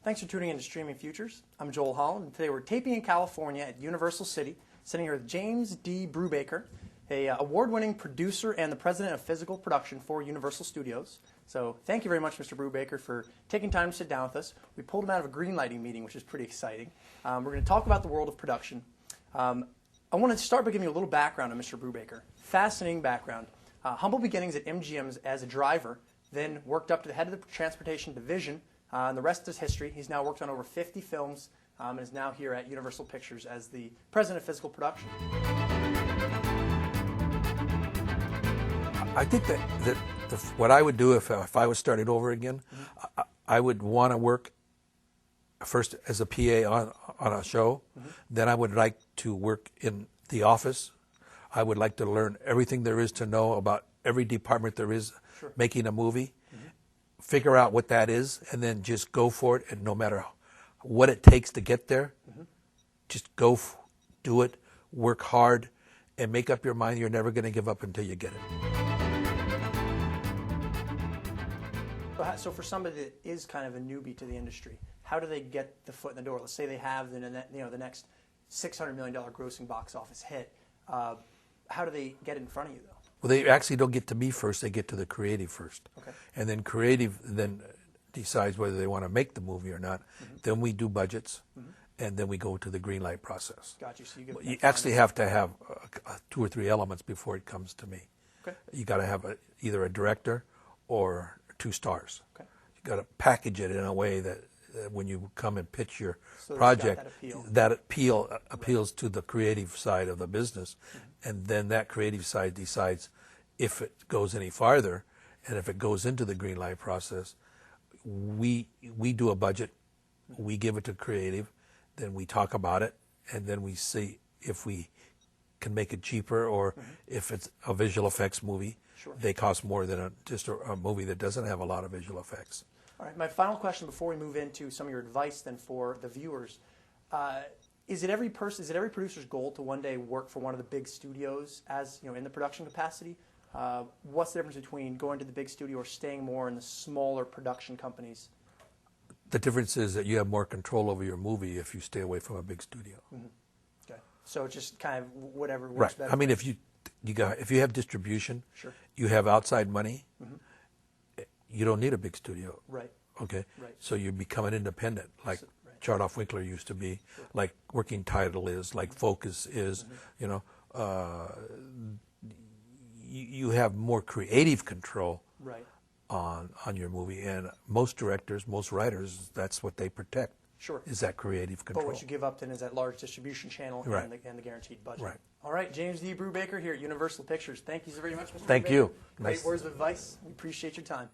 Thanks for tuning in to Streaming Futures. I'm Joel Holland, and today we're taping in California at Universal City, sitting here with James D. Brubaker, a award-winning producer and the president of physical production for Universal Studios. So thank you very much, Mr. Brubaker, for taking time to sit down with us. We pulled him out of a greenlighting meeting, which is pretty exciting. We're going to talk about the world of production. I want to start by giving you a little background on Mr. Brubaker. Fascinating background. Humble beginnings at MGM as a driver, then worked up to the head of the transportation division, and the rest is history. He's now worked on over 50 films and is now here at Universal Pictures as the president of physical production. I think that what I would do if I was starting over again, I would want to work first as a PA on a show. Then I would like to work in the office. I would like to learn everything there is to know about every department there is making a movie. Figure out what that is, and then just go for it. And no matter what it takes to get there, just go do it, work hard, and make up your mind you're never going to give up until you get it. So for somebody that is kind of a newbie to the industry, how do they get the foot in the door? Let's say they have the next $600 million grossing box office hit. How do they get in front of you, though? Well, they actually don't get to me first. They get to the creative first. Okay. And then creative then decides whether they want to make the movie or not. Then we do budgets, and then we go to the green light process. Got you. So you actually have to have 2 or 3 elements before it comes to me. Okay. You got to have either a director or 2 stars. Okay. You got to package it in a way that when you come and pitch your project, that appeals to the creative side of the business, and then that creative side decides if it goes any farther, and if it goes into the green light process. We do a budget, we give it to creative, then we talk about it, and then we see if we can make it cheaper, or if it's a visual effects movie, they cost more than just a movie that doesn't have a lot of visual effects. All right, my final question before we move into some of your advice then for the viewers. Is it every producer's goal to one day work for one of the big studios as in the production capacity? What's the difference between going to the big studio or staying more in the smaller production companies? The difference is that you have more control over your movie if you stay away from a big studio. Okay, so it's just kind of whatever works better. I mean, if you have distribution, you have outside money. You don't need a big studio. Right. Okay. Right. So you become an independent, like Chardoff Winkler used to be, like Working Title is, like Focus is. You have more creative control on your movie, and most directors, most writers, that's what they protect. Is that creative control. But what you give up then is that large distribution channel and the guaranteed budget. Right. All right, James D. Brubaker here at Universal Pictures. Thank you so very much, Mr. Thank you. Great words of advice. We appreciate your time.